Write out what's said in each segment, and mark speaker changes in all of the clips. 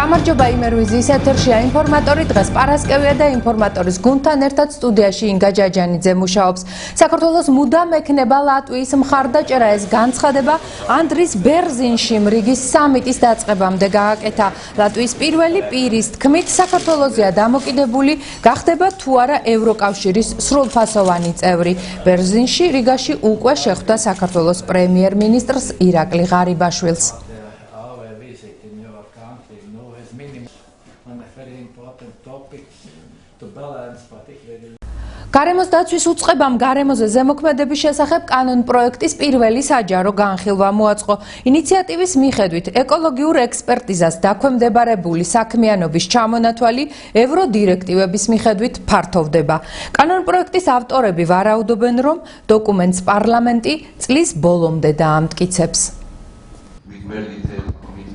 Speaker 1: გამარჯობა იმერვიზიის ეთერშია ინფორმატორი დღეს პარასკევია და ინფორმატორის გუნდთან ერთად სტუდიაში ინგა ჯაჯანიძე მუშაობს. საქართველოს მუდამ ექნება ლატვიის მხარდაჭერა ეს განცხადება ანდრის ბერზინში რიგის სამიტის დაწყებამდე გააკეთა. ლატვიის პირველი პირის თქმით საქართველოსია დამოკიდებული გახდება თუ არა ევროკავშირის სრულფასოვანი წევრი. ბერზინში რიგაში უკვე შეხვდა საქართველოს პრემიერ-მინისტრს ირაკლი ღარიბაშვილს. გარემოს დაცვის უწყებამ გარემოზე ზემოქმედების შესახებ კანონპროექტის პირველი საჯარო განხილვა მოაწყო. ინიციატივის მიხედვით ეკოლოგიურ ექსპერტიზას დაქვემდებარებული საქმიანობის ჩამონათვალი ევროდირექტივების მიხედვით ფართოვდება. კანონპროექტის ავტორები ვარაუდობენ, რომ დოკუმენტს პარლამენტი წლის ბოლომდე დაამტკიცებს.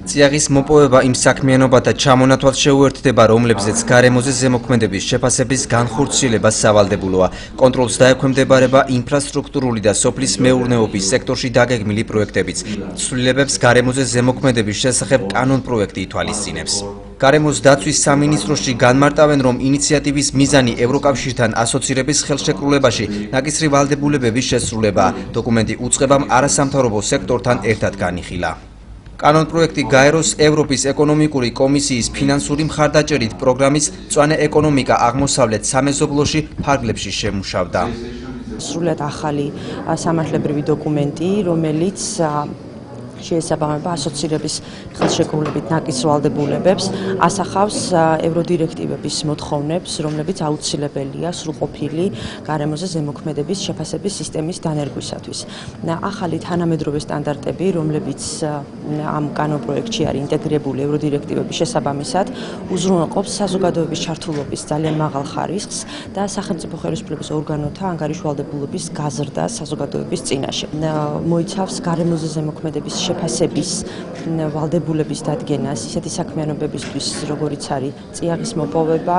Speaker 2: წიაღის მოპოვება იმ საქმიანობათა ჩამონათვალს შეუერთდება, რომლებზეც გარემოზე ზემოქმედების შეფასების განხორციელება სავალდებულოა. კონტროლს დაექვემდებარება ინფრასტრუქტურული და სოფლის მეურნეობის სექტორში დაგეგმილი პროექტებიც. ცვლილებებს გარემოზე ზემოქმედების შესახებ კანონპროექტი ითვალისწინებს. გარემოს დაცვის სამინისტროში განმარტავენ, რომ ინიციატივის მიზანი ევროკავშირთან ასოცირების ხელშეკრულებაში ნაკისრი ვალდებულებების შესრულებაა. დოკუმენტი უწყებამ არასამთავრობო სექტორთან ერთად განიხილა. კანონპროექტი გაეროს ევროპის ეკონომიკური კომისიის ფინანსური მხარდაჭერით პროგრამის მწვანე ეკონომიკა აღმოსავლეთ სამეზობლოში ფარგლებში შემუშავდა.
Speaker 3: სრულად ახალი სამართლებრივი დოკუმენტი, რომელიც შეესაბამება ასოცირების ხელშეკრულებით ნაკისრ ვალდებულებებს, ასახავს ევროდირექტივების მოთხოვნებს, რომლებიც აუცილებელია სრულყოფილი გარემოზე ზემოქმედების შეფასების სისტემის დანერგვისათვის. ახალი თანამედროვე სტანდარტები, რომლებიც ამ კანონპროექტში არის ინტეგრირებული ევროდირექტივების შესაბამისად, უზრუნველყოფს საზოგადოების ჩართულობის ძალიან მაღალ ხარისხს და სახელმწიფო ხელისუფლების ორგანოთა ანგარიშვალდებულების გაზრდას საზოგადოების წინაშე. მოიცავს გარემოზე ზემოქმედების შეფასების ვალდებულების დადგენას ისეთი საქმიანობებისთვის, როგორიც არის წიაღის მოპოვება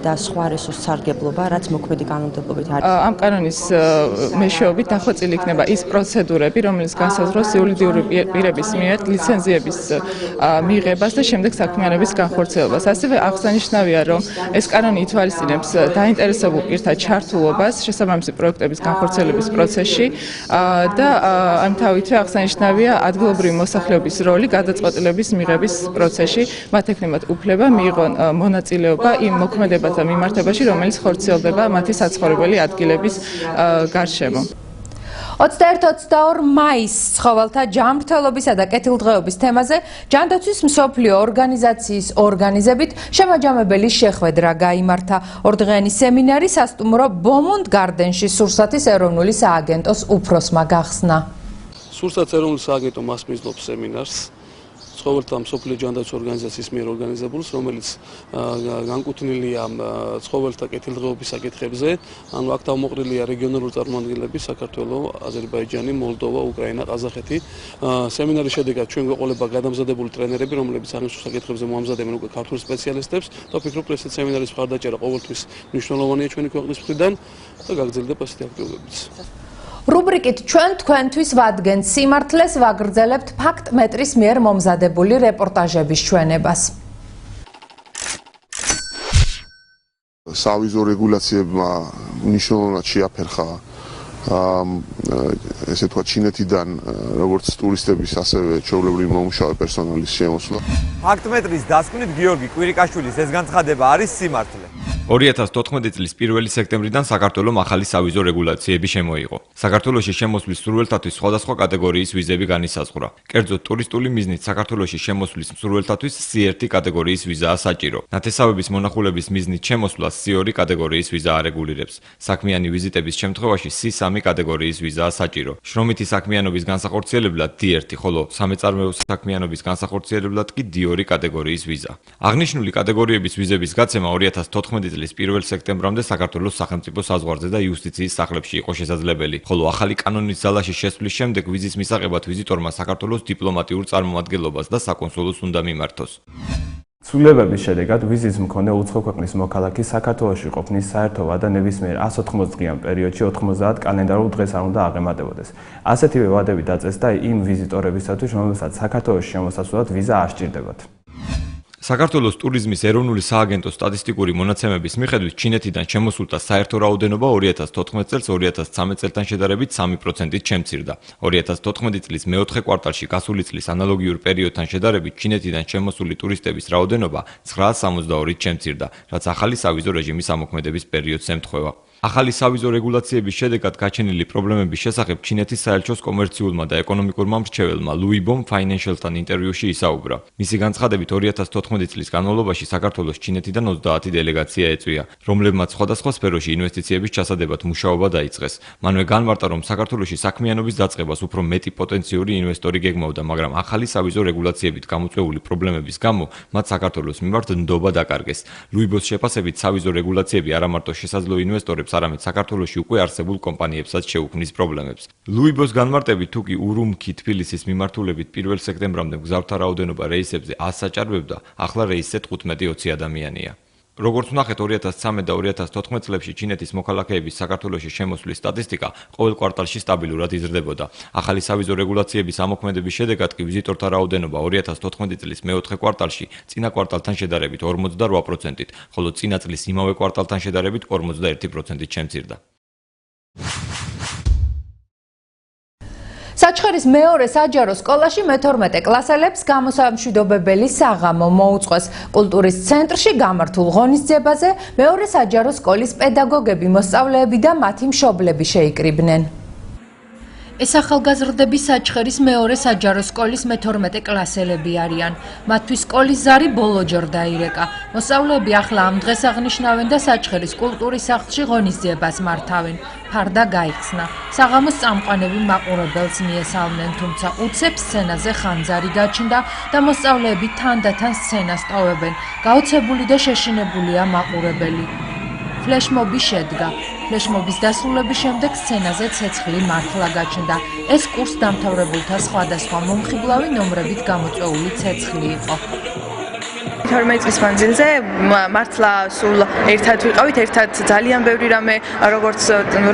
Speaker 3: და სხვა რესურს სარგებლობა, რაც მოქმედი კანონმდებლობით არის.
Speaker 4: ამ კანონის მეშვეობით დახვეწილი იქნება ის პროცედურები, რომელიც განსაზღვრავს იურიდიული პირების მიერ ლიცენზიების მიღებას და შემდეგ საქმიანობის განხორციელებას. ასევე აღსანიშნავია, რომ ეს კანონი ითვალისწინებს დაინტერესებულ პირთა ჩართულობას შესაბამისი პროექტების განხორციელების პროცესში და ამთავითვე აღსანიშნავია ადგილობრივი მოსახლეობის როლი გადაწყვეტილების მიღების პროცესში, მათ ექნებათ უფლება მიიღონ მონაწილეობა იმ მოქმედებათა მიმართებაში, რომელიც ხორციელდება მათი საცხოვრებელი ადგილების გარშემო.
Speaker 1: 21-22 მაისს ცხოველთა ჯანმრთელობისა და კეთილდღეობის თემაზე ჯანდაცვის მსოფლიო ორგანიზაციის ორგანიზებით შემაჯამებელი შეხვედრა გაიმართა. ორდღიანი სემინარი სასტუმრო ბომონდ გარდენში სურსათის ეროვნული სააგენტოს უფროსმა გახსნა.
Speaker 5: სურსათის ეროვნული სააგენტო მას მისდობს სემინარს ცხოველთა მსოფლიო ჯანდაცვის ორგანიზაციის მიერ ორგანიზებულს, რომელიც განკუთვნილია ცხოველთა კეთილდღეობის საკითხებზე. ანუ აქ თავმოყრილია რეგიონალური წარმომადგენლები საქართველო, აზერბაიჯანი, მოლდოვა, უკრაინა, ყაზახეთი. სემინარის შედეგად ჩვენ გვეყოლება გადამზადებული ტრენერები, რომლებიც აღნიშნულ საკითხებზე მოამზადებენ უკვე ქართულ სპეციალისტებს და ვფიქრობ, რომ ესეთ სემინარის მხარდაჭერა ყოველთვის მნიშვნელოვანია ჩვენი ქვეყნის მხრიდან და გაგრძელდება ასეთი აქტივობებიც.
Speaker 1: რუბრიკით ჩვენ თქვენთვის ვადგენთ სიმართლეს ვაგრძელებთ ფაქტ-მეტრის მიერ მომზადებული რეპორტაჟების ჩვენებას.
Speaker 6: სავიზო რეგულაციებმა მნიშვნელოვნად შეაფერხა ესე თქვა ჩინეთიდან როგორც ტურისტების, ასევე ჩვეულებრივი მომუშავე პერსონალის შემოსვლა.
Speaker 7: ფაქტ-მეტრის დასკვნით გიორგი კვირიკაშვილის ეს განცხადება არის სიმართლე.
Speaker 8: 2014 წლის 1 სექტემბრიდან საქართველოს ახალი სავიზო რეგულაციები შემოიღო. საქართველოში შემოსვლის მსურველთათვის სხვადასხვა კატეგორიის ვიზები განისაზღვრა. კერძოდ, ტურისტული მიზნით საქართველოში შემოსვლის მსურველთათვის C1 კატეგორიის ვიზაა საჭირო. ნათესავების მონახულების მიზნით შემოსვლას C2 კატეგორიის ვიზა არეგულირებს. საქმიანი ვიზიტების შემთხვევაში C3 კატეგორიის ვიზაა საჭირო. შრომითი საქმიანობის განსახორციელებლად D1, ხოლო სამეწარმეო საქმიანობის განსახორციელებლად კი D2 კატეგორიის ვიზა. აღნიშნული კატეგორიების ვიზების გაცემა 2014 წლის 1 სექტემბრამდე საქართველოს სახელმწიფო საზღვარზე და იუსტიციის სახლებში იყო შესაძლებელი, ხოლო ახალი კანონის ძალაში შესვლის შემდეგ ვიზის მისაღებად ვიზიტორმა საქართველოს დიპლომატიურ წარმომადგენლობას და საკონსულოს უნდა მიმართოს.
Speaker 9: ცვლილებების შედეგად ვიზის მქონე უცხო ქვეყნის მოქალაქე საქართველოში ყოფნის საერთოა და ნებისმიერ 180 დღიან პერიოდში 90 კალენდარულ დღეს არ უნდა აღემატებოდეს. ასეთივე ვადები დაწესდა იმ ვიზიტორებისათვის, რომელსაც საქართველოში შემოსასვლელად ვიზა არ სჭირდებათ.
Speaker 8: საქართველოს ტურიზმის ეროვნული სააგენტოს სტატისტიკური მონაცემების მიხედვით ჩინეთიდან შემოსულთა საერთო რაოდენობა 2014 წელს 2013 წელთან შედარებით 3%-ით შემცირდა. 2014 წლის მეოთხე კვარტალში გასული წლის ანალოგიურ პერიოდთან შედარებით ჩინეთიდან შემოსული ტურისტების რაოდენობა 962-ით შემცირდა, რაც ახალი სავიზო რეჟიმის ამოქმედების პერიოდს ემთხვევა. ახალი სავიზო რეგულაციების შედეგად გაჩენილი პრობლემების შესახებ ჩინეთის საელჩოს კომერციულმა და ეკონომიკურმა მრჩეველმა ლუი ბომ ფაინენშელთან ინტერვიუში ისაუბრა. მისი განცხადებით 2014 წლის განმავლობაში საქართველოს ჩინეთიდან 30 დელეგაცია ეწვია, რომლებმაც სხვადასხვა სფეროში ინვესტიციების ჩასადებად მუშაობა დაიწყეს. მანვე განმარტა, რომ საქართველოში საქმიანობის დაწყებას უფრო მეტი პოტენციური ინვესტორი გეგმავდა, მაგრამ ახალი სავიზო რეგულაციებით გამოწვეული პრობლემების გამო მათ საქართველოს მიმართ ნდობა დაკარგეს. ლუი ბოს შეფასებით სავიზო რეგულაციები არა მარტო შესაძლო ინვესტორებს არამედ საქართველოში უკვე არსებულ კომპანიებსაც შეუქმნის პრობლემებს. ლუი ბოს განმარტებით, თუ კი ურუმქი თბილისის მიმართულებით 1 სექტემბრამდე მგზავრთა რაოდენობა რეისებზე 100 საჭარბებდა, ახლა რეისზე 15-20 ადამიანია. როგორც ვნახეთ 2013 და 2014 წლებში ჩინეთის მოქალაქეების საქართველოში შემოსვლის სტატისტიკა ყოველ კვარტალში სტაბილურად იზრდებოდა. ახალი სავიზო რეგულაციების ამოქმედების შედეგად კი ვიზიტორთა რაოდენობა 2014 წლის მეოთხე კვარტალში წინა კვარტალთან შედარებით 48%-ით, ხოლო წინა წლის იმავე კვარტალთან შედარებით 41%-ით შემცირდა.
Speaker 1: საჩხერის მეორე საჯარო სკოლაში მე-12 კლასელებს გამოსამშვიდობებელი საღამო მოუწყვეს. კულტურის ცენტრში გამართულ ღონისძიებაზე მეორე საჯარო სკოლის პედაგოგები, მოსწავლეები და მათი მშობლები შეიკრიბნენ. ეს ახალგაზრდები საჩხერის მეორე საჯარო სკოლის მე-12 კლასელები არიან. მათთვის სკოლის ზარი ბოლოჯერ დაირეკა. მოსწავლეები ახლა ამ დღეს აღნიშნავენ და საჩხერის კულტურის სახლში ღონისძიებას მართავენ. ფარდა გაიხსნა. საღამოს წამყვანები მაყურებელს მიესალმნენ, თუმცა უცებ სცენაზე ხანძარი გაჩნდა და მოსწავლეები თანდათან სცენას ტოვებენ. გაოცებული და შეშინებულია მაყურებელი. ფლეშმობი შედგა. ფლეშმობის დასრულების შემდეგ სცენაზე ცეცხლი მართლა გაჩნდა. ეს კურსდამთავრებულთა სხვადასხვა მომხიბლავი ნომრებით გამოწვეული ცეცხლი იყო.
Speaker 10: 12 წლის მანძილზე მართლა სულ ერთად ვიყავით, ერთად ძალიან ბევრი რამე,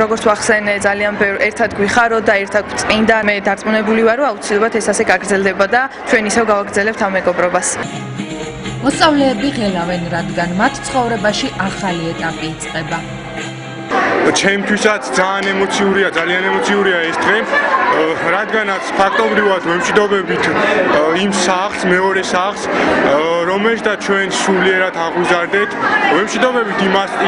Speaker 10: როგორც ვახსენე, ძალიან ბევრი ერთად გვიხარო და ერთად წმინდა. მე დარწმუნებული ვარ, რომ აუცილებლად ეს ასე გაგრძელდება და ჩვენ ისევ გავაგრძელებთ ამ მეგობრობას.
Speaker 1: მოსწავლეები ღელავენ, რადგან მათ ცხოვრებაში ახალი ეტაპი იწყება.
Speaker 11: ჩემთვისაც ძალიან ემოციურია ეს დღე, რადგანაც ფაქტობრივად ვემშვიდობებით იმ სახლს, მეორე სახლს, რომელშიც ჩვენ სულიერად აღვიზარდეთ. ვემშვიდობებით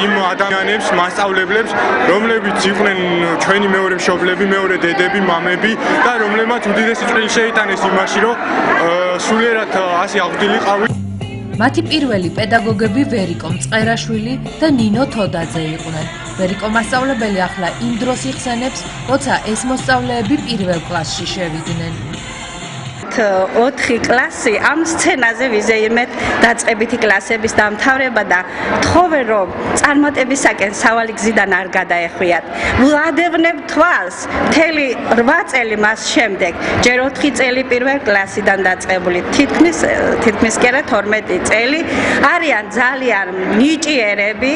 Speaker 11: იმ ადამიანებს, მასწავლებლებს, რომლებიც იყვნენ ჩვენი მეორე მშობლები, მეორე დედები, მამები და რომლებმაც უდიდესი წვლილი შეიტანეს იმაში, რომ სულიერად ასე აღვდილიყავით.
Speaker 1: მათი პირველი პედაგოგები ვერიკო მწყერაშვილი და ნინო თოდაძე იყვნენ. ვერიკო მასწავლებელი ახლა იმ დროს იხსენებს, როცა ეს მოსწავლეები პირველ კლასში შევიდნენ.
Speaker 12: 4 კლასი ამ სცენაზე ვიზეიმეთ დაწყებითი კლასების დამთავრება და თხოვე რომ წარმატებისაკენ სავალი გზიდან არ გადაეხვიათ. ვლადევნებ თვალს მთელი 8 წელი მას შემდეგ, ჯერ 4 წელი პირველ კლასიდან დაწყებული, თითქმის კი არა 12 წელი არიან ძალიან ნიჭიერები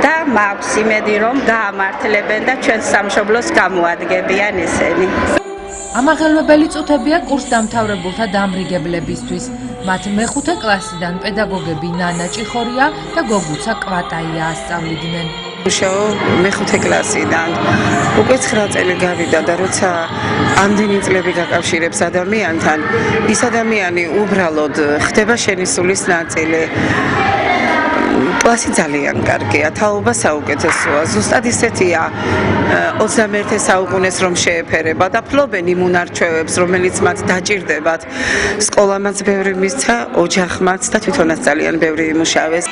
Speaker 12: და მაქვს იმედი რომ გაამართლებენ და ჩვენ სამშობლოს გამოადგებიან ისინი.
Speaker 1: ამაღელვებელი წუთებია კურსდამთავრებულთა დამრიგებლებისთვის. მათ მე-5 კლასიდან პედაგოგები ნანა ჭიხორია და გოგუცა კვატაია ასწავლიდნენ.
Speaker 13: მუშაობ მე-5 კლასიდან. უკვე 9 წელი გავიდა და როცა ამდენი წლები გაკავშირებს ადამიანთან, ის ადამიანი უბრალოდ ხდება შენი სულის ნაწილი. კლასი ძალიან კარგია, თაობა საუკეთესოა. ზუსტად ისეთია 21 საუკუნეს რომ შეეფერება და ფლობენ იმ უნარჩვევებს, რომელიც მათ დაჭირდებათ. სკოლამაც ბევრი მისცა, ოჯახმაც და თვითონაც ძალიან ბევრი იმუშავეს.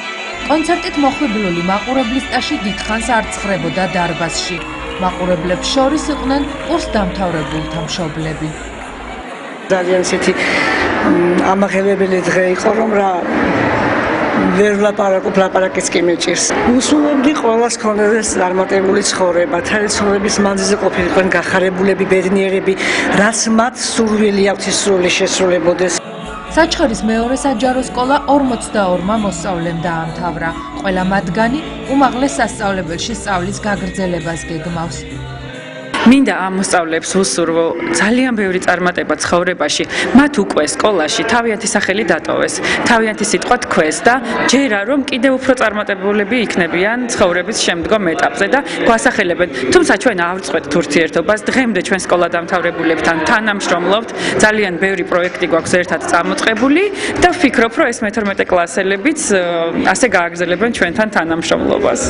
Speaker 1: კონცერტით მოხიბლული მაყურებლის ტაში დიდხანს არ ცხრებოდა დარბაზში. მაყურებლებს შორის იყვნენ კურსდამთავრებულთა მშობლები.
Speaker 14: ძალიან ისეთი ამაღელვებელი დღე იყო, რომ რა ვერ ლაპარაკის კი მეჭირს. უსულობდი ყველას ქონდეს წარმატებული ცხოვრება, თანაცოლების მანძილზე ყოფილიყენ გახარებულები, ბედნიერები, რაც მათ სურვილი აქვთ ის სრული შესრულებოდეს.
Speaker 1: საჩხერის მეორე საჯარო სკოლა 42 მოსწავლემ დაამთავრა. ყველა მათგანი უმაღლეს სასწავლებელში სწავლის გაგრძელებას გეგმავს.
Speaker 15: მინდა ამ მოსწავლეებს ვუსურვო ძალიან ბევრი წარმატება ცხოვრებაში, მათ უკვე სკოლაში თავიანთი სახელი დატოვეს, თავიანთი სიტყვა თქვეს და ჯერა რომ კიდევ უფრო წარმატებულები იქნებიან ცხოვრების შემდგომ ეტაპზე და გვასახელებენ. თუმცა ჩვენ ავწყვეტთ ურთიერთობას, დღემდე ჩვენ სკოლადამთავრებულებთან თანამშრომლობთ, ძალიან ბევრი პროექტი გვაქვს ერთად წამოწყებული და ვფიქრობ, რომ ეს მე-12 კლასელებიც ასე გააგრძელებენ ჩვენთან თანამშრომლობას.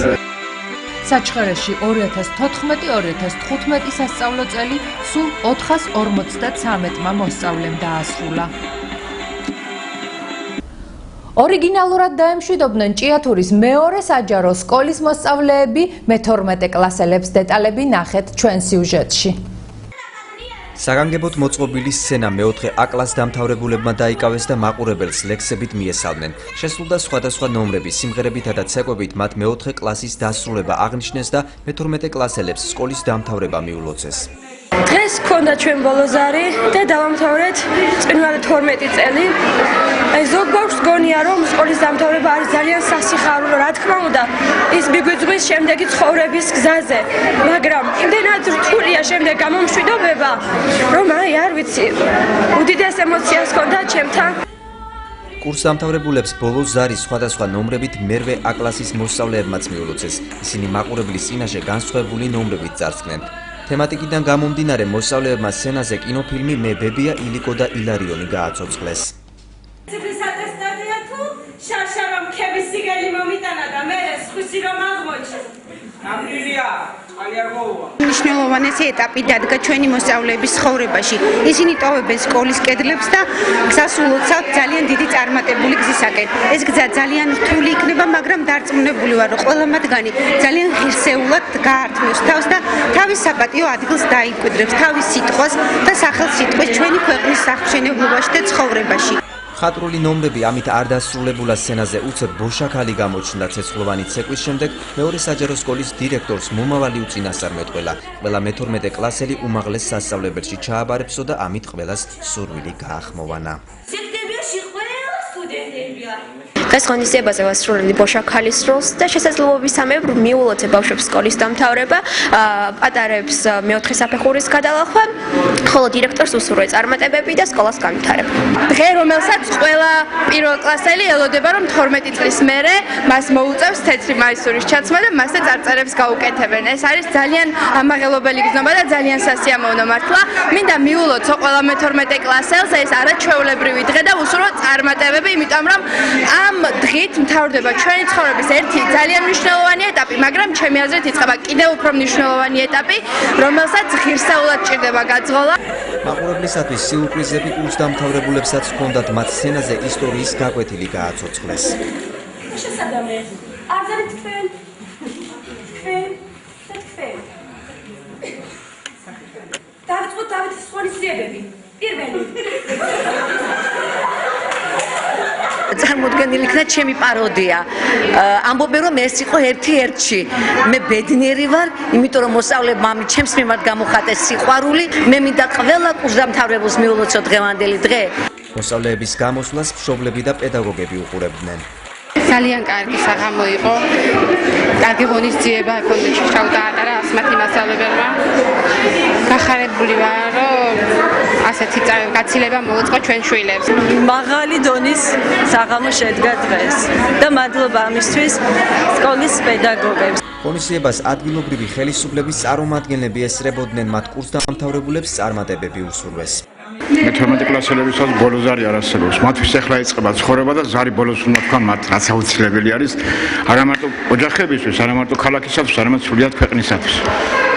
Speaker 1: საჩხერეში 2014-2015 სასწავლო წელი სულ 453-მა მოსწავლემ დაასრულა. ორიგინალურად დაემშვიდობდნენ ჭიათურის მეორე საჯარო სკოლის მოსწავლეები მე-12 კლასელებს. დეტალები ნახეთ ჩვენ სიუჟეტში.
Speaker 2: საგანგებოდ მოწყობილი სცენა მე-4 A კლასს დამთავრებულებმა დაიკავეს და მაყურებელს ლექსებით მიესალმნენ. შესრულდა სხვადასხვა ნომრების, სიმღერებითა და ცეკვებით მათ მე-4 კლასის დასრულება აღნიშნეს და მე-12 კლასელებს სკოლის დამთავრება მიულოცეს.
Speaker 16: დღეს გქონდა ჩვენ ბოლო ზარი და დავამთავრეთ წინვალე 12 წელი. ზოგ ბავშვს გონია რომ სკოლის დამთავრება არის ძალიან სასიხარულო, რა თქმა უნდა, ის მიგვიძღვის შემდეგი ცხოვრების გზაზე, მაგრამ იმდენად რთულია შემდეგ გამომშვიდობება, რომ არ ვიცი, უდიდეს ემოციას ჰქონდა ჩემთან.
Speaker 2: კურს დამთავრებულებს ბოლო ზარი სხვადასხვა ნომრებით მე-8 A კლასის მოსწავლეებმაც მიულოცეს. ისინი მაყურებლის წინაშე განსხვავებული ნომრებით წარსდგნენ. თემატიკიდან გამომდინარე მოსწავლეებმა სცენაზე კინოფილმი მე ბებია ილიკო და ილარიონი გააცოცხლეს.
Speaker 17: ციფრის ატესტატია თუ შარშავა მქების სიგელი მომიტანა და მე სხვისი რომ აღმოჩნდა. ნამდვილია, წყალი არ მოუვა.
Speaker 18: მნიშვნელოვანი ეტაპი დადგა ჩვენი მოსწავლეების ცხოვრებაში. ისინი ტოვებენ სკოლის კედლებს და გზას ულოცავთ ძალიან დიდი წარმატებული გზისაკენ. ეს გზა ძალიან რთული იქნება, მაგრამ დარწმუნებული ვარ, რომ ყველა მათგანი ძალიან ღირსეულად გაართმევს თავს და თავის საპატიო ადგილს დაიკვირდებს, თავის სიტყვას და სახელმწიფოს ჩვენი ქვეყნის საქმიანობაში და ცხოვრებაში.
Speaker 2: ხატრული ნომრები ამით არ დასრულებულა სცენაზე უცებ ბოშაქალი გამოჩნდა ცეცხლოვანი ცეკვის შემდეგ მეორე საჯარო სკოლის დირექტორს მომავალი უწინასწარ მეტყველა. ყველა მე-12 კლასელი უმაღლეს სასწავლებელში ჩააბარებსო და ამით ყველას სურვილი გაახმოვანა.
Speaker 17: სექტემბერში ყველა სტუდენტებია.
Speaker 19: დღეს ღონისძიებაზე ვასრულებდი ბოშაქალის როლს და შესაძლებლობისამებრ მიულოცე ბავშვებს სკოლის დამთავრება, ატარებს მე-4 საფეხურის გადალახვა, ხოლო დირექტორს უსურვე წარმატებები და სკოლას განვითარება.
Speaker 16: დღე რომელსაც ყველა პირველკლასელი ელოდება რომ 12 წლის მერე მას მოუწევს თეთრი მაისურის ჩაცმა და მასზე წარწერებს გაუკეთებენ. ეს არის ძალიან ამაღელობელი გზნობა და ძალიან სასიამოვნო მართლა. მინდა მიულოცო ყველა მე-12 კლასელს ეს არაჩვეულებრივი დღე და უსურვო წარმატებები, იმიტომ რომ ამ დღით მთავრდება ჩვენი ცხოვრების ერთი ძალიან მნიშვნელოვანი ეტაპი, მაგრამ ჩემი აზრით იწყება კიდევ უფრო მნიშვნელოვანი ეტაპი, რომელსაც ღირსეულად ჭირდება გაძღოლა.
Speaker 2: მაყურებლისათვის სიურპრიზები კურს დამთავრებულებსაც ჰქონდათ, მათ სცენაზე ისტორიის გაკვეთილი გააცოცხლეს.
Speaker 17: შესაძლოა არ ძალით თქვენ დავიწყოთ დავითის ღონისძიებები. პირველი
Speaker 20: წარმოდგენილი იქნა ჩემი პაროდია. ამბობენ რომ ეს იყო ერთი-ერთში. მე ბედნიერი ვარ, იმიტომ რომ მოსწავლებმა ჩემს მიმართ გამოხატეს სიყვარული. მე მინდა ყველა კურსდამთავრებულს მიულოცო დღევანდელი დღე.
Speaker 2: მოსწავლეების გამოსვლას მშობლები და პედაგოგები უყურებდნენ.
Speaker 21: ძალიან კარგი საღამო იყო. კარგი ღონისძიება ჰქონდა ჩაუტაატარა ასმათი მასწავლებელმა. გახარებული ვარ, რომ ასეთი გაცილება მოუწყო ჩვენ შვილებს.
Speaker 22: მაღალი დონის საღამო შედგა დღეს და მადლობა ამისთვის სკოლის პედაგოგებს.
Speaker 2: ღონისძიებას ადგილობრივი ხელისუფლების წარმომადგენლები ესწრებოდნენ, მათ კურსდამთავრებულებს წარმატებები უსურვეს.
Speaker 23: მე-12 კლასელებისაც ბოლო ზარი არ არსებობს. მათთვის ახლა იწყება ცხოვრება და ზარი ბოლოს უნდა თქვან მათ რაც აუცილებელი არის. არა მარტო ოჯახებისთვის, არა მარტო ქალაქისათვის, არამედ სრულიად ქვეყნისათვის.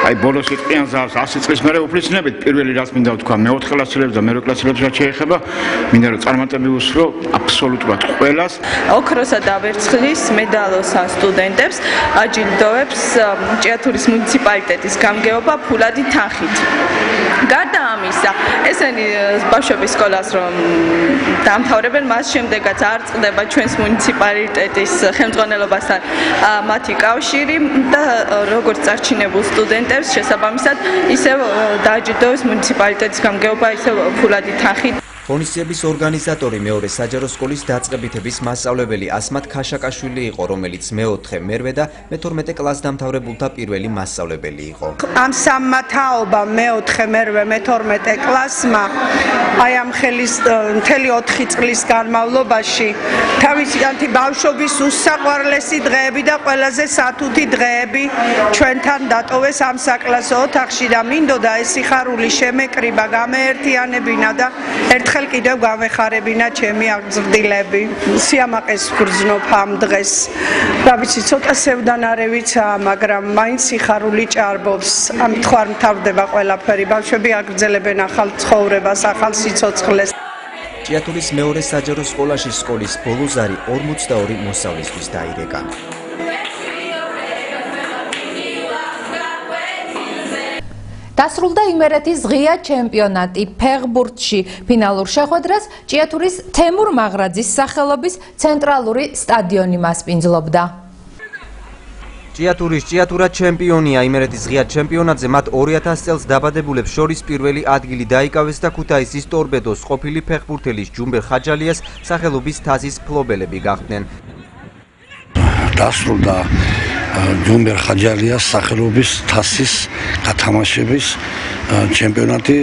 Speaker 23: აი ბოლოს იტყიან ზარს 100 წლის მერე უფლისნებით პირველი რაც მინდა ვთქვა მე-4 კლასელებს და მე-8 კლასელებს რაც შეეხება, მინდა რომ წარმატები უსრო აბსოლუტურად ყველას.
Speaker 10: ოქროსა და ვერცხლის მედალოს ან სტუდენტებს აჯილდოებს ჭიათურის მუნიციპალიტეტის გამგეობა ფულადი თანხით. გარდა ამისა, ესენი ბავშვები სკოლას რომ დამთავრებენ, მას შემდეგაც არ წყდება ჩვენს მუნიციპალიტეტის ხელმძღვანელობასთან მათი კავშირი და როგორც წარჩინებულ სტუდენტებს შესაბამისად ისევ დააჯილდოებს მუნიციპალიტეტის გამგეობა ისევ ფულადი თანხით.
Speaker 2: ღონისძიების ორგანიზატორი მეორე საჯარო სკოლის დაწყებითების მასწავლებელი ასმათ ქაშაკაშვილი იყო, რომელიც მეოთხე, მერვე და მე-12 კლას დამთავრებულთა პირველი მასწავლებელი იყო.
Speaker 3: ამ სამმა თაობამ მეოთხე, მერვე, მე-12 კლასმა აი ამ მთელი 4 წლის განმავლობაში თავისიანთი ბავშვობის უსაყვარლესი დღეები და ყველაზე სათუთი დღეები ჩვენთან დატოვეს ამ საკლასო ოთახში და მინდოდა ეს სიხარული შემეკრიბა, გამეერთიანებინა და ერთხელ კიდევ გამეხარებინა ჩემი აღზრდილები. სიამაყეს ვგრძნობ ამ დღეს. რა ვიცი, ცოტა სევდანარევიცაა, მაგრამ მაინც სიხარული ჭარბობს. ამით ხო არ მთავრდება ყველაფერი. ბავშვები აგრძელებენ ახალ ცხოვრებას, ახალ სიცოცხლეს.
Speaker 2: ჭიათურის მეორე საჯარო სკოლაში სკოლის ბოლო ზარი 42 მოსავლისთვის დაირეკა.
Speaker 1: დასრულდა იმერეთის ღია ჩემპიონატი ფეხბურთში. ფინალურ შეხვედრას ჭიათურის თემურ მაღრაძის სახელობის ცენტრალური სტადიონი მასპინძლობდა.
Speaker 2: ჭიათურა ჩემპიონია. იმერეთის ღია ჩემპიონატზე მათ 2000 წელს დაბადებულებს შორის პირველი ადგილი დაიკავეს და ქუთაისის ტორპედოს ყოფილი ფეხბურთელის ჯუმბერ ხაჯალიას სახელობის თასის მფლობელები გახდნენ.
Speaker 4: დასრულდა ჯუმბერ ხაჯალიას სახელობის თასის გათამაშების ჩემპიონატი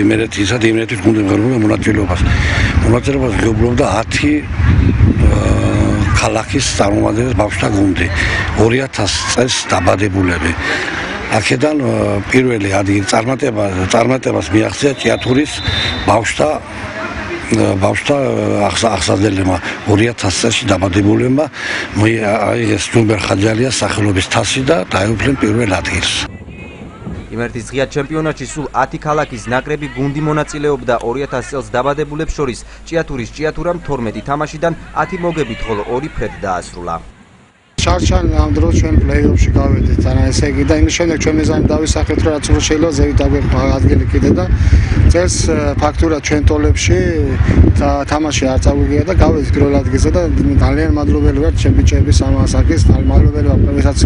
Speaker 4: იმერეთისა და იმერეთის გუნდების მონაწილეობას ღიობლობდა 10 ქალაქის წარმომადგენლის ბავშვთა გუნდი, 2000 წელს დაბადებულები. აქედან პირველი ადგილი წარმატებას მიაღწია ჭიათურის ბავშვთა აღზრდილებმა 2000 წელს დაბადებულებმა ეს ჯუმბერ ხაჯალიას სახელობის თასი და დაეუფლნენ პირველ ადგილს.
Speaker 2: იმერეთის ღია ჩემპიონატში სულ 10 ქალაქის ნაკრები გუნდი მონაწილეობდა 2000 წელს დაბადებულებს შორის. ჭიათურამ 12 თამაშიდან 10 მოგებით, ხოლო 2 ფრედ დაასრულა.
Speaker 5: ჩარჩან ამ დროს ჩვენ პლეი-ოფში გავედით, ანუ ესე იგი და იმის შემდეგ ჩვენ მიზანი დავისახეთ, რომ რაც უფრო შეიძლება ზევით დაგვეყვა ადგილი კიდე და წელს ფაქტურად ჩვენ ტოლებში თამაში არ წავიგია და გავედით პირველ ადგილზე და ძალიან მადლობელი ვართ ჩემ ბიჭების ამ ასაკის, მადლობელი ვარ ყველას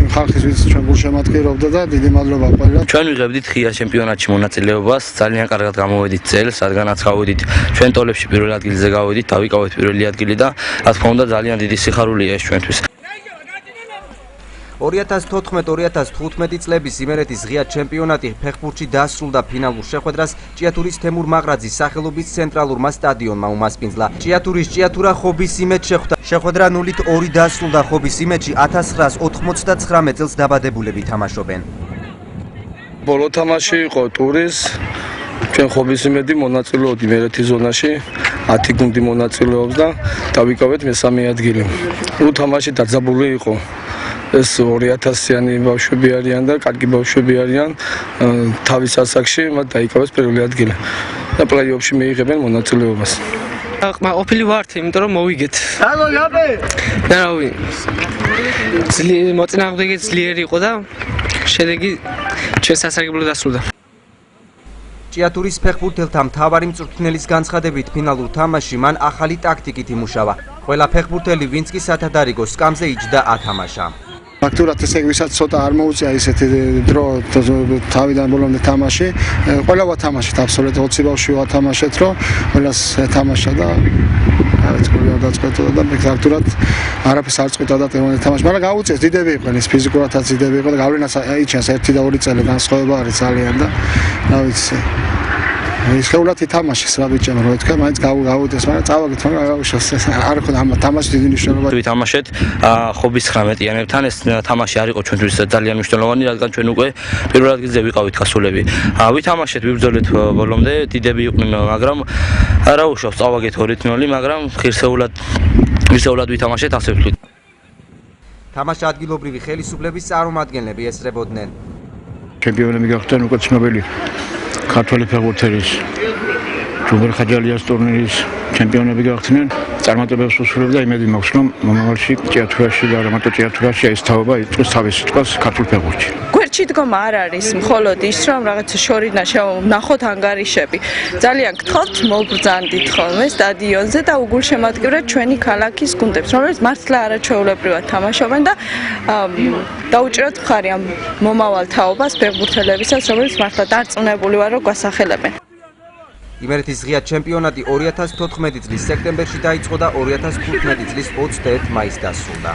Speaker 5: იმ ხალხის ვინც ჩვენ გულშემატკივრობდა და დიდი მადლობა ყველას.
Speaker 24: ჩვენ ვიღებდით ღია ჩემპიონატში მონაწილეობას, ძალიან კარგად გამოვედით წელს, რადგანაც გავედით ჩვენ ტოლებში პირველ ადგილზე გავედით, დავიკავეთ პირველი ადგილი და რა თქმა უნდა ძალიან დიდი სიხარულია ეს ჩვენთვის.
Speaker 2: 2014-2015 წლების იმერეთის ღია ჩემპიონატი ფეხბურთში დასრულდა. ფინალურ შეხვედრას ჭიათურის თემურ მაღრაძის სახელობის ცენტრალურმა სტადიონმა უმასპინძლა. ჭიათურა ხობის იმედს შეხვდა. შეხვედრა 0-2 დასრულდა. ხობის იმედში 1999 წელს დაბადებულები თამაშობენ.
Speaker 25: ბოლო თამაში იყო ტურის. ჩვენ ხობის იმედი მონაწილეობთ იმერეთის ზონაში, 10 გუნდი მონაწილეობს და დავიკავეთ მესამე ადგილი. თამაში დაძაბული იყო. ეს 2000-იანი ბავშვები არიან და კარგი ბავშვები არიან. თავის ასაკში მათ დაიკავეს პირველი ადგილი და პლეი-ოფში მიიღებენ მონაწილეობას.
Speaker 26: ყოფილი ვართ, იმიტომ რომ მოვიგეთ. მოწინააღმდეგე ძლიერი იყო და შედეგი ჩვენ სასარგებლოდ დასრულდა.
Speaker 2: ჭიათურის ფეხბურთელთა მთავარი მწვრთნელის განცხადებით ფინალურ თამაშში მან ახალი ტაქტიკით იმუშავა. ყველა ფეხბურთელი ვინც კი სათადარიგო სკამზე იჯდა ათამაშა.
Speaker 5: ფაქტურად ესე იგი ვისაც ცოტა არ მოუწია ისეთი დრო თავიდან ბოლომდე თამაში, ყველა ვათამაშეთ აბსოლუტურად 20 ბავშვი ვათამაშეთ, რომ ყველას ეთამაშა და არც გოლი დაწყეთოდა და ფაქტურად არაფერს არ წყვიტა და თემონე თამაში, მაგრამ გაუწიეს დიდები იყვნენ, ის ფიზიკურადაც დიდები იყო და გავლენას აიჩენს 1 და 2 წელი განსხვავება არის ძალიან და რა ვიცი ის ხელულად ითამაშეს რა ბიჭებო, რა თქვა, მაინც გავუდეს, მაგრამ წავაგეთ, მაგრამ გავუშავს. არ ხო ამ თამაში დიდი მნიშვნელობა.
Speaker 24: ვითამაშეთ ხობის 19-იანებთან, ეს თამაში არ იყო ჩვენთვის ძალიან მნიშვნელოვანი, რადგან ჩვენ უკვე პირველ ადგილზე ვიყავით გასულები. ვითამაშეთ, ვიბრძოლეთ ბოლომდე, დიდები იყვნენ, მაგრამ არა უშავს, წავაგეთ 2-0, მაგრამ ღირსეულად ვითამაშეთ, ასე ვთქვით.
Speaker 2: თამაში ადგილობრივი ხელისუფლების წარმომადგენლები ესწრებოდნენ.
Speaker 23: ჩემპიონები გახდნენ უკვე ცნობილი ქართველი ფეხბურთელის ჯუმბერ ხაჯალიას ტურნირის ჩემპიონები გახდნენ. წარმატებებს უსურვებ და იმედი მაქვს, რომ მომავალში ჭიათურაში და არა მარტო ჭიათურაში ეს თაობა იწყოს თავის სიტყვას ქართულ ფეხბურთში.
Speaker 10: ერთადერთი დგომა არ არის მხოლოდ ის, რომ რაღაცა შორიდან ნახოთ ანგარიშები. ძალიან გთხოვთ, მოგბრძანდით ხოლმე სტადიონზე და უგულშემატკივრეთ ჩვენი ქალაქის გუნდებს, რომელიც მართლა არაჩვეულებრივად თამაშობენ და დაუჭიროთ მხარი ამ მომავალ თაობას ფეხბურთელებისაც, რომელიც მართლა დარწმუნებული ვარ, რომ გვასახელებენ.
Speaker 2: იმერეთის ღია ჩემპიონატი 2014 წლის სექტემბერში დაიწყო და 2015 წლის 21 მაისს დასრულდა.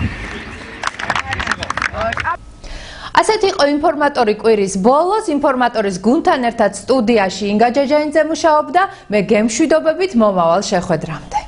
Speaker 1: ასეთი იყო ინფორმატორი კვირის ბოლოს. ინფორმატორის გუნდთან ერთად სტუდიაში ინგა ჯაჯანიძე მუშაობდა. მე გემშვიდობებით მომავალ შეხვედრამდე.